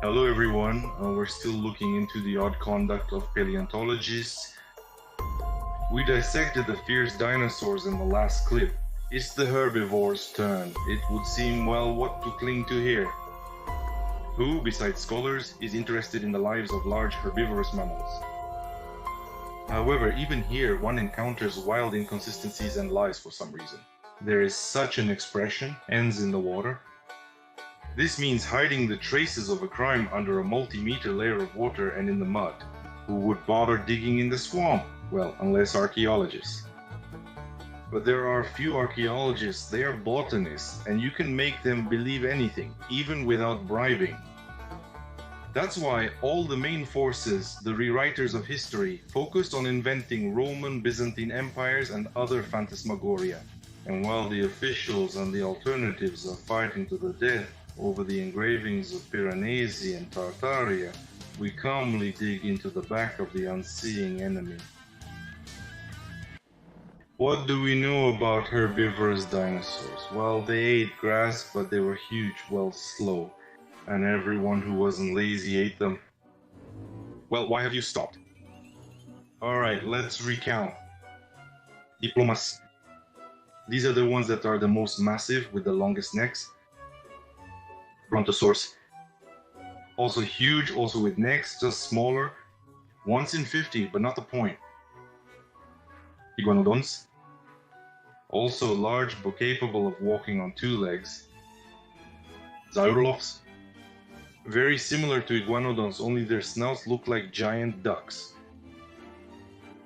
Hello everyone, we're still looking into the odd conduct of paleontologists. We dissected the fierce dinosaurs in the last clip. It's the herbivores' turn. It would seem, well, what to cling to here? Who, besides scholars, is interested in the lives of large herbivorous mammals? However, even here, one encounters wild inconsistencies and lies for some reason. There is such an expression, ends in the water. This means hiding the traces of a crime under a multi-meter layer of water and in the mud. Who would bother digging in the swamp? Well, unless archaeologists. But there are few archaeologists, they are botanists, and you can make them believe anything, even without bribing. That's why all the main forces, the rewriters of history, focused on inventing Roman, Byzantine empires and other phantasmagoria. And while the officials and the alternatives are fighting to the death over the engravings of Piranesi and Tartaria, we calmly dig into the back of the unseeing enemy. What do we know about herbivorous dinosaurs? Well, they ate grass, but they were huge, well, slow, and everyone who wasn't lazy ate them. Well, why have you stopped? Alright, let's recount. Diplomas. These are the ones that are the most massive with the longest necks. Brontosaurs. Also huge, also with necks, just smaller. Once in 50, but not the point. Iguanodons. Also large, but capable of walking on two legs. Zaurolophus. Very similar to iguanodons, only their snouts look like giant ducks.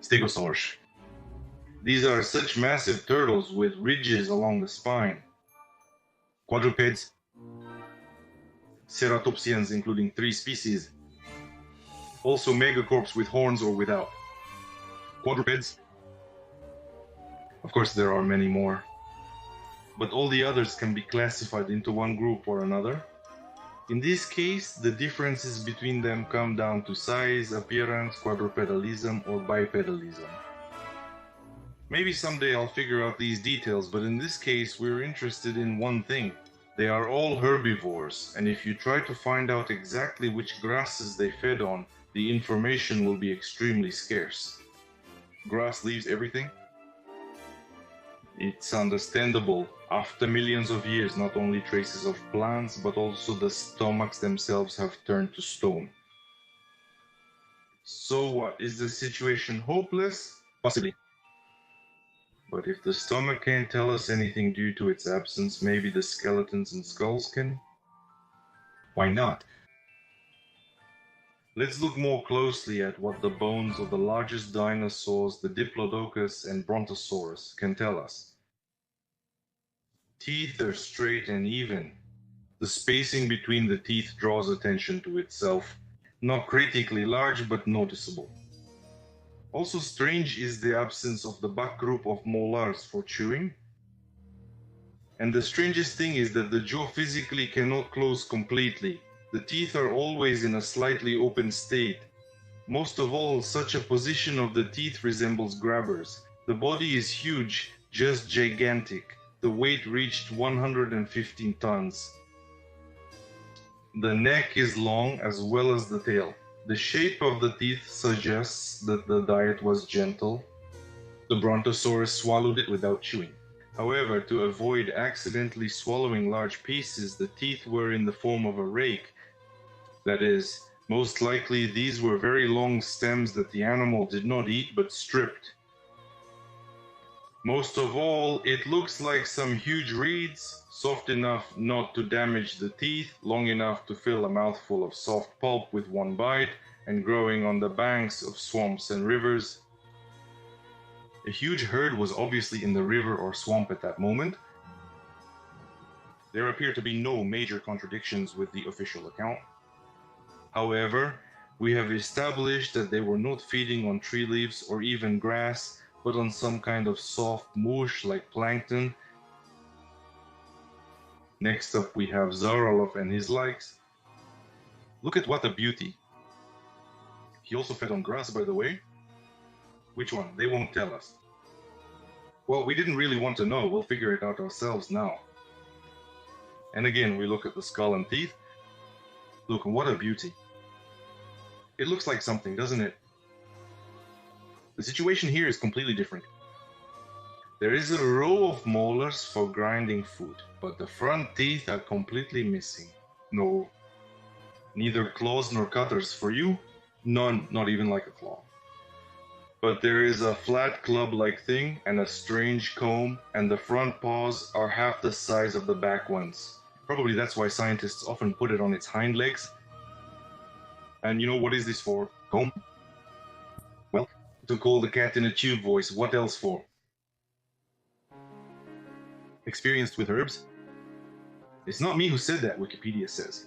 Stegosaurs. These are such massive turtles with ridges along the spine. Quadrupeds. Ceratopsians, including 3 species. Also megacorps with horns or without. Quadrupeds. Of course, there are many more. But all the others can be classified into one group or another. In this case, the differences between them come down to size, appearance, quadrupedalism, or bipedalism. Maybe someday I'll figure out these details, but in this case, we're interested in one thing. They are all herbivores, and if you try to find out exactly which grasses they fed on, the information will be extremely scarce. Grass leaves everything? It's understandable. After millions of years, not only traces of plants, but also the stomachs themselves have turned to stone. So what, is the situation hopeless? Possibly. But if the stomach can't tell us anything due to its absence, maybe the skeletons and skulls can? Why not? Let's look more closely at what the bones of the largest dinosaurs, the Diplodocus and Brontosaurus, can tell us. Teeth are straight and even. The spacing between the teeth draws attention to itself. Not critically large, but noticeable. Also strange is the absence of the back group of molars for chewing. And the strangest thing is that the jaw physically cannot close completely. The teeth are always in a slightly open state. Most of all, such a position of the teeth resembles grabbers. The body is huge, just gigantic. The weight reached 115 tons. The neck is long as well as the tail. The shape of the teeth suggests that the diet was gentle. The Brontosaurus swallowed it without chewing. However, to avoid accidentally swallowing large pieces, the teeth were in the form of a rake. That is, most likely these were very long stems that the animal did not eat but stripped. Most of all, it looks like some huge reeds, soft enough not to damage the teeth, long enough to fill a mouthful of soft pulp with one bite, and growing on the banks of swamps and rivers. A huge herd was obviously in the river or swamp at that moment. There appear to be no major contradictions with the official account. However, we have established that they were not feeding on tree leaves or even grass, but on some kind of soft mush like plankton. Next up we have Zaurolophus and his likes. Look at what a beauty. He also fed on grass, by the way. Which one? They won't tell us. Well, we didn't really want to know, we'll figure it out ourselves now. And again, we look at the skull and teeth. Look, what a beauty. It looks like something, doesn't it? The situation here is completely different. There is a row of molars for grinding food, but the front teeth are completely missing. No, neither claws nor cutters for you, none, not even like a claw. But there is a flat club-like thing and a strange comb, and the front paws are half the size of the back ones. Probably that's why scientists often put it on its hind legs. And you know what is this for? Comb? Well, to call the cat in a tube voice, what else for? Experienced with herbs? It's not me who said that, Wikipedia says.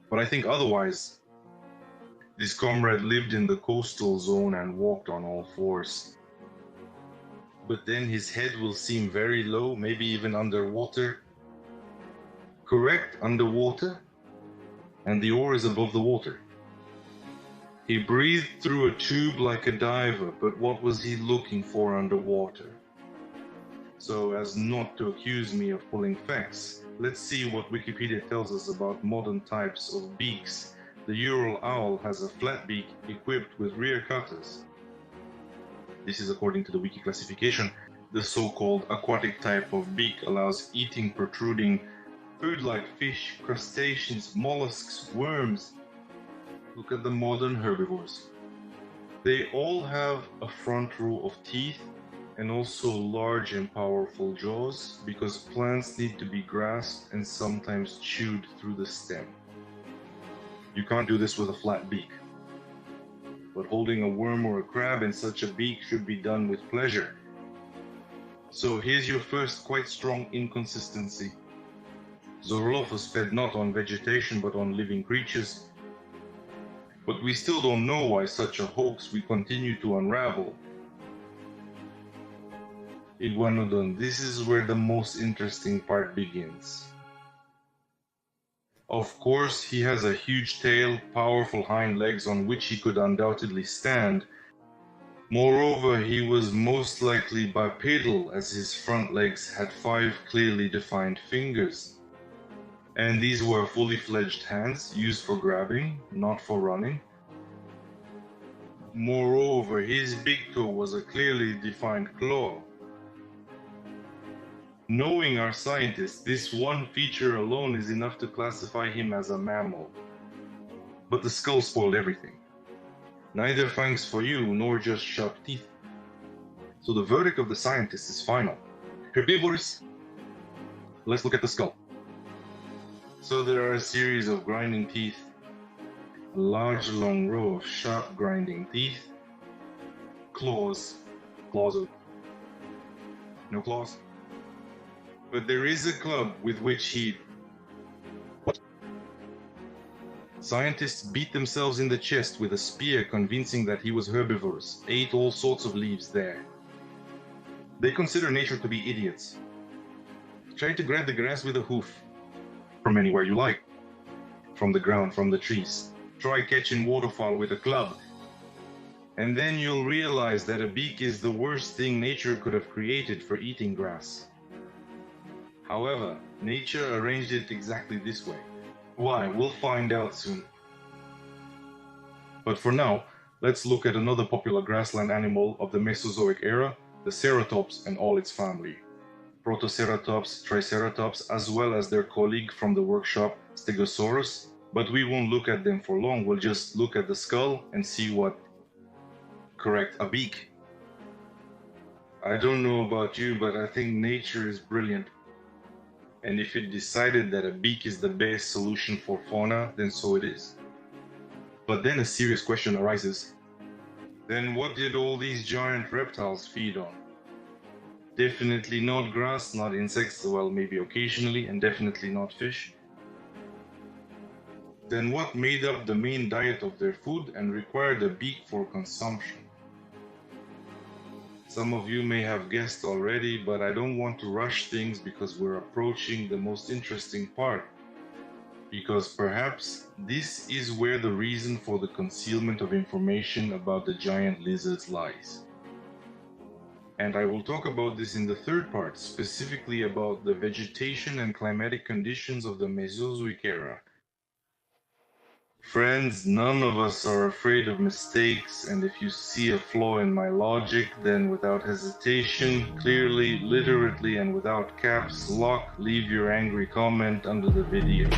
But I think otherwise. This comrade lived in the coastal zone and walked on all fours. But then his head will seem very low, maybe even underwater. Correct, underwater? And the oar is above the water. He breathed through a tube like a diver, but what was he looking for underwater? So as not to accuse me of pulling facts, let's see what Wikipedia tells us about modern types of beaks. The Ural owl has a flat beak equipped with rear cutters. This is according to the wiki classification. The so-called aquatic type of beak allows eating protruding food like fish, crustaceans, mollusks, worms. Look at the modern herbivores. They all have a front row of teeth and also large and powerful jaws because plants need to be grasped and sometimes chewed through the stem. You can't do this with a flat beak. But holding a worm or a crab in such a beak should be done with pleasure. So here's your first quite strong inconsistency. Zaurolophus fed not on vegetation but on living creatures. But we still don't know why such a hoax we continue to unravel. Iguanodon, this is where the most interesting part begins. Of course, he has a huge tail, powerful hind legs on which he could undoubtedly stand. Moreover, he was most likely bipedal as his front legs had 5 clearly defined fingers. And these were fully fledged hands used for grabbing, not for running. Moreover, his big toe was a clearly defined claw. Knowing our scientists, this one feature alone is enough to classify him as a mammal. But the skull spoiled everything. Neither fangs for you, nor just sharp teeth. So the verdict of the scientists is final. Herbivores. Let's look at the skull. So there are a series of grinding teeth, a large long row of sharp grinding teeth, claws, no claws. But there is a club with which he... What? Scientists beat themselves in the chest with a spear convincing that he was herbivorous, ate all sorts of leaves there. They consider nature to be idiots. Try to grab the grass with a hoof. From anywhere you like. From the ground, from the trees. Try catching waterfowl with a club. And then you'll realize that a beak is the worst thing nature could have created for eating grass. However, nature arranged it exactly this way. Why? We'll find out soon. But for now, let's look at another popular grassland animal of the Mesozoic era, the Ceratops and all its family. Protoceratops, Triceratops, as well as their colleague from the workshop, Stegosaurus. But we won't look at them for long, we'll just look at the skull and see what... Correct, a beak. I don't know about you, but I think nature is brilliant. And if it decided that a beak is the best solution for fauna, then so it is. But then a serious question arises. Then what did all these giant reptiles feed on? Definitely not grass, not insects, well maybe occasionally, and definitely not fish. Then what made up the main diet of their food and required a beak for consumption? Some of you may have guessed already, but I don't want to rush things because we're approaching the most interesting part. Because perhaps this is where the reason for the concealment of information about the giant lizards lies. And I will talk about this in the third part, specifically about the vegetation and climatic conditions of the Mesozoic era. Friends, none of us are afraid of mistakes, and if you see a flaw in my logic, then without hesitation, clearly, literally, and without caps lock, leave your angry comment under the video.